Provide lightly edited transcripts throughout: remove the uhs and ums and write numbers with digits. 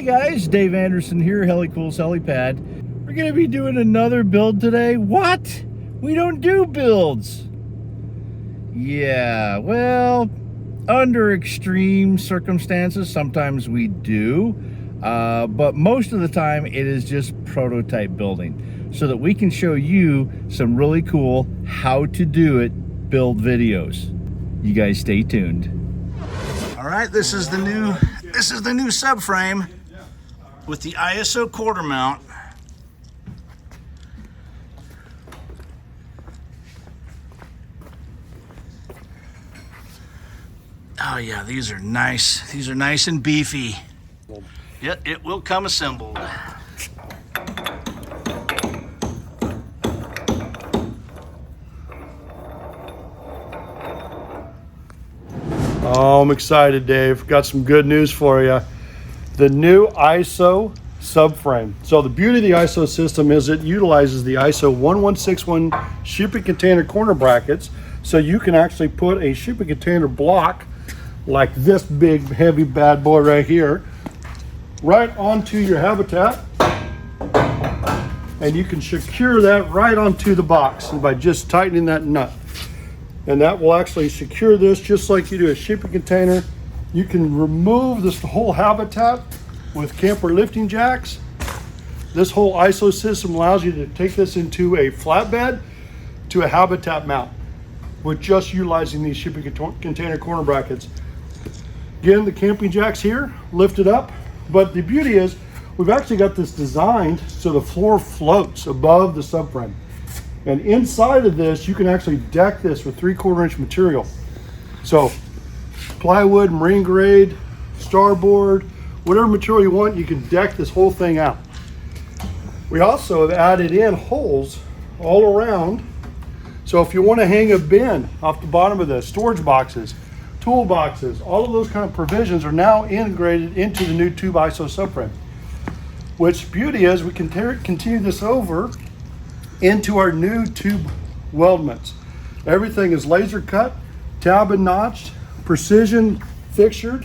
Hey guys, Dave Anderson here, Helicool's Helipad. We're gonna be doing another build today. What? We don't do builds. Yeah, well, under extreme circumstances, sometimes we do. But most of the time it is just prototype building so that we can show you some really cool how to do it build videos. You guys stay tuned. All right, this is the new subframe with the ISO quarter mount. Oh yeah, these are nice. These are nice and beefy. Yep, it will come assembled. Oh, I'm excited, Dave. Got some good news for you. The new ISO subframe. So the beauty of the ISO system is it utilizes the ISO 1161 shipping container corner brackets. So you can actually put a shipping container block like this big, heavy bad boy right here, right onto your habitat. And you can secure that right onto the box by just tightening that nut. And that will actually secure this just like you do a shipping container. You can remove this whole habitat with camper lifting jacks. This whole ISO system allows you to take this into a flatbed to a habitat mount with just utilizing these shipping container corner brackets. Again, the camping jacks here lifted up, but the beauty is we've actually got this designed so the floor floats above the subframe. And inside of this, you can actually deck this with 3/4 inch material. So plywood, marine grade, starboard, whatever material you want, you can deck this whole thing out. We also have added in holes all around. So if you want to hang a bin off the bottom of this, storage boxes, tool boxes, all of those kind of provisions are now integrated into the new tube ISO subframe. Which beauty is we can continue this over into our new tube weldments. Everything is laser cut, tab and notched, precision fixtured.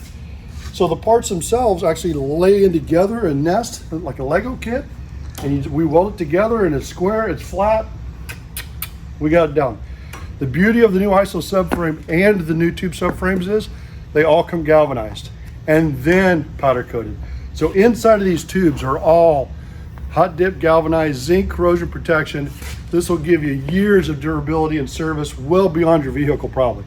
So the parts themselves actually lay in together and nest like a Lego kit. And we weld it together and it's square, it's flat. We got it down. The beauty of the new ISO subframe and the new tube subframes is they all come galvanized and then powder coated. So inside of these tubes are all hot dip galvanized zinc corrosion protection. This will give you years of durability and service well beyond your vehicle probably.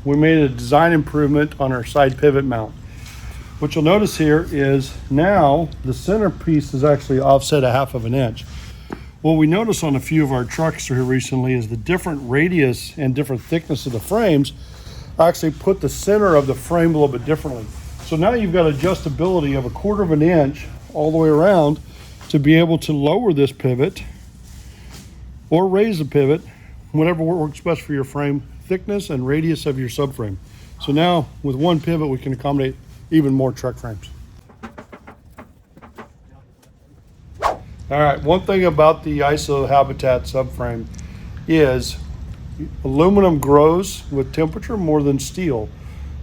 We made a design improvement on our side pivot mount. What you'll notice here is now the center piece is actually offset 1/2 inch. What we noticed on a few of our trucks here recently is the different radius and different thickness of the frames actually put the center of the frame a little bit differently. So now you've got adjustability of 1/4 inch all the way around to be able to lower this pivot or raise the pivot, whatever works best for your frame thickness and radius of your subframe. So now with one pivot we can accommodate even more truck frames. All right, one thing about the ISO Habitat subframe is aluminum grows with temperature more than steel.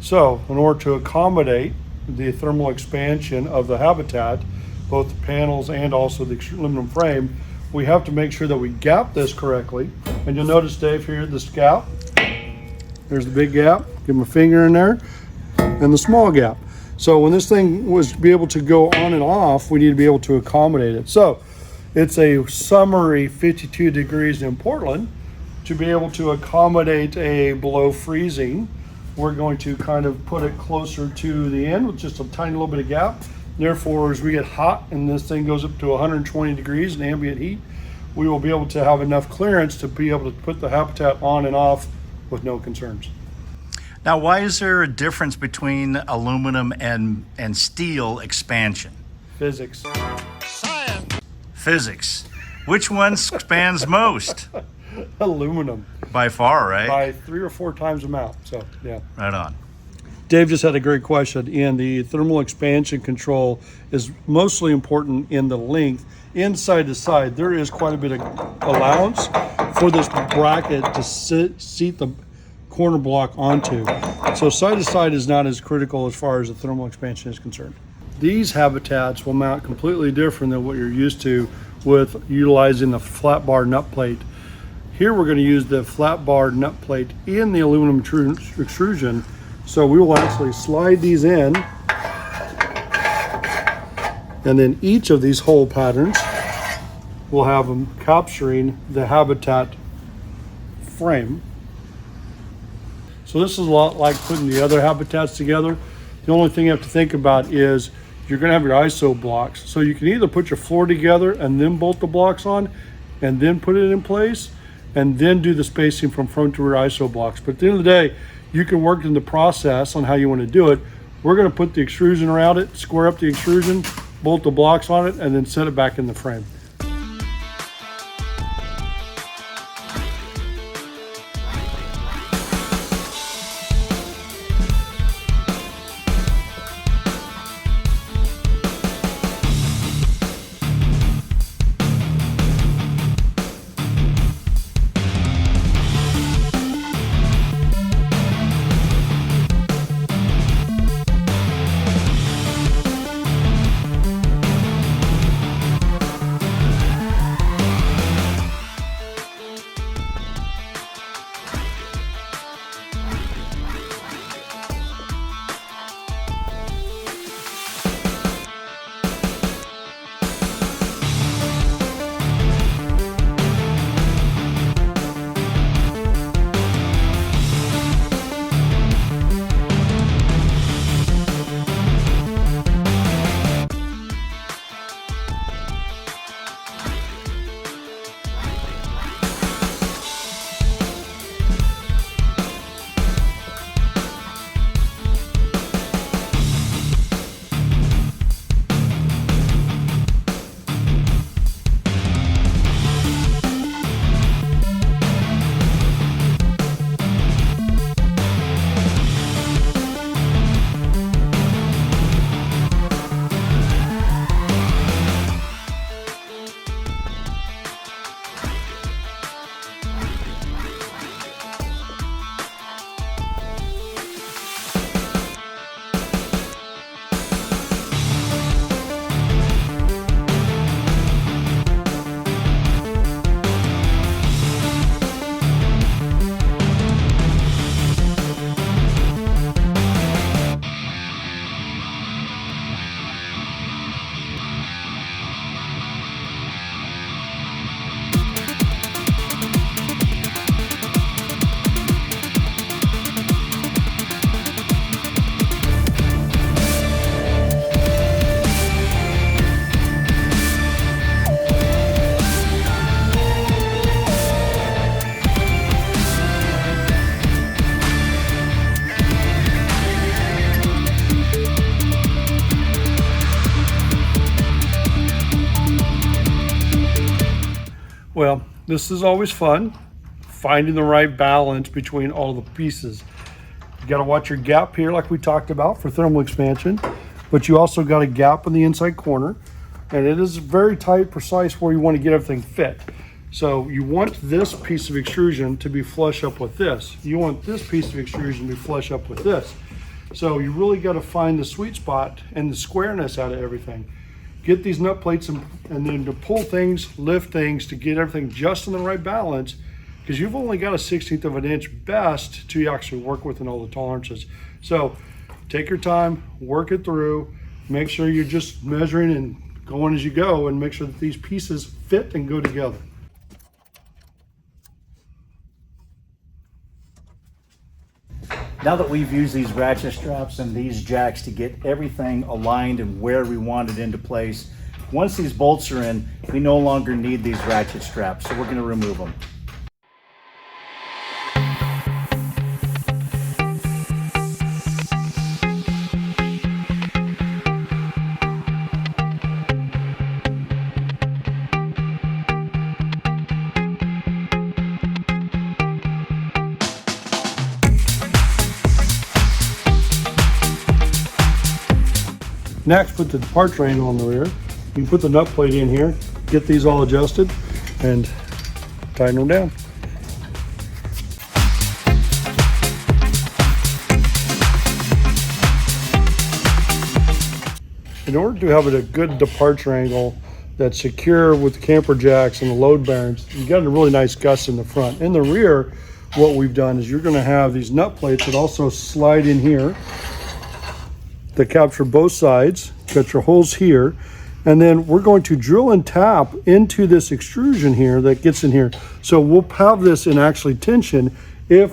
So in order to accommodate the thermal expansion of the habitat, both the panels and also the aluminum frame, we have to make sure that we gap this correctly. And you'll notice, Dave, here this gap. There's the big gap, give them a finger in there, and the small gap. So when this thing was to be able to go on and off, we need to be able to accommodate it. So it's a summery 52 degrees in Portland. To be able to accommodate a below freezing, we're going to kind of put it closer to the end with just a tiny little bit of gap. Therefore, as we get hot and this thing goes up to 120 degrees in ambient heat, we will be able to have enough clearance to be able to put the habitat on and off with no concerns. Now, why is there a difference between aluminum and steel expansion? Physics. Physics. Which one expands most? Aluminum. By far, right? By 3 or 4 times the amount. So yeah. Right on. Dave just had a great question. And the thermal expansion control is mostly important in the length. Inside to side, there is quite a bit of allowance for this bracket to seat the corner block onto. So side to side is not as critical as far as the thermal expansion is concerned. These habitats will mount completely different than what you're used to with utilizing the flat bar nut plate. Here we're going to use the flat bar nut plate in the aluminum extrusion. So we will actually slide these in, and then each of these hole patterns will have them capturing the habitat frame. So this is a lot like putting the other habitats together. The only thing you have to think about is you're going to have your ISO blocks. So you can either put your floor together and then bolt the blocks on and then put it in place and then do the spacing from front to rear ISO blocks. But at the end of the day, you can work in the process on how you want to do it. We're going to put the extrusion around it, square up the extrusion, bolt the blocks on it, and then set it back in the frame. Well, this is always fun, finding the right balance between all the pieces. You got to watch your gap here like we talked about for thermal expansion, but you also got a gap in the inside corner, and it is very tight, precise where you want to get everything fit. So you want this piece of extrusion to be flush up with this. You want this piece of extrusion to be flush up with this. So you really got to find the sweet spot and the squareness out of everything. Get these nut plates and then to pull things, lift things, to get everything just in the right balance, because you've only got a 1/16 of an inch best to actually work with in all the tolerances. So take your time, work it through, make sure you're just measuring and going as you go, and make sure that these pieces fit and go together. Now that we've used these ratchet straps and these jacks to get everything aligned and where we want it into place, once these bolts are in, we no longer need these ratchet straps, so we're going to remove them. Next, put the departure angle on the rear. You can put the nut plate in here, get these all adjusted, and tighten them down. In order to have a good departure angle that's secure with the camper jacks and the load bearings, you got a really nice gust in the front. In the rear, what we've done is you're going to have these nut plates that also slide in here that capture both sides, got your holes here, and then we're going to drill and tap into this extrusion here that gets in here. So we'll have this in actually tension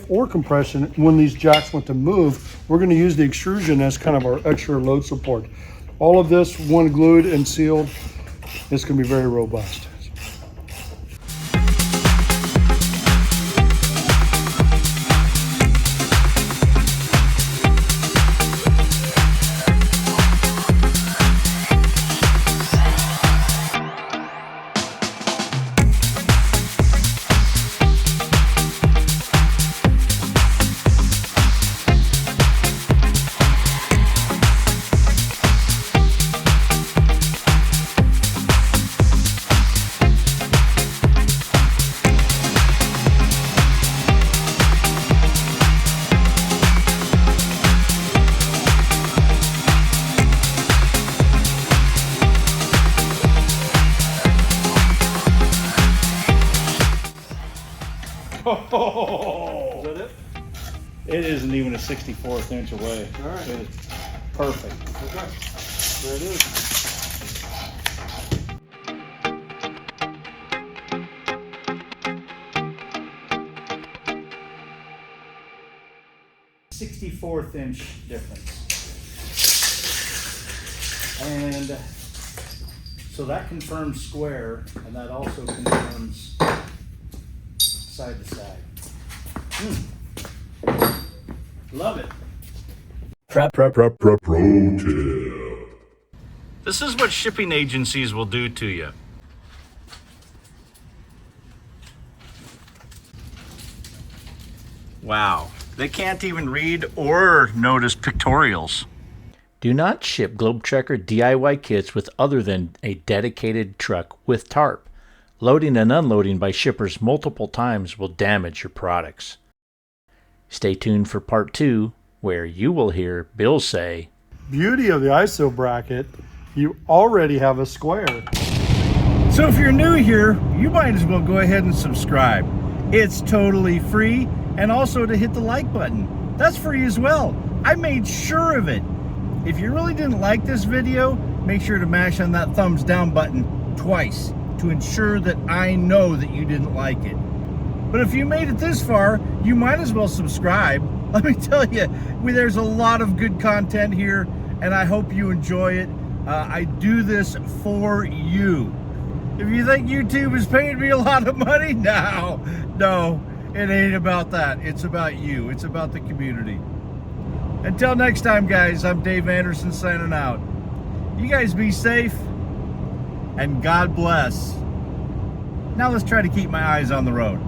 or compression when these jacks want to move. We're going to use the extrusion as kind of our extra load support. All of this, one glued and sealed, it's going to be very robust. Oh, Is that it? it isn't even a 64th inch away. All right. It is perfect. Okay, there it is. 64th inch difference. And so that confirms square, and that also confirms side to side. Love it. Pro tip. This is what shipping agencies will do to you. Wow, they can't even read or notice pictorials. Do not ship Globe Trekker DIY kits with other than a dedicated truck with tarp. Loading and unloading by shippers multiple times will damage your products. Stay tuned for part 2, where you will hear Bill say, Beauty of the ISO bracket, you already have a square. So if you're new here, you might as well go ahead and subscribe. It's totally free, and also to hit the like button. That's free as well. I made sure of it. If you really didn't like this video, make sure to mash on that thumbs down button twice to ensure that I know that you didn't like it. But if you made it this far, you might as well subscribe. Let me tell you, there's a lot of good content here, and I hope you enjoy it. I do this for you. If you think YouTube is paying me a lot of money, no, it ain't about that. It's about you. It's about the community. Until next time, guys, I'm Dave Anderson signing out. You guys be safe, and God bless. Now let's try to keep my eyes on the road.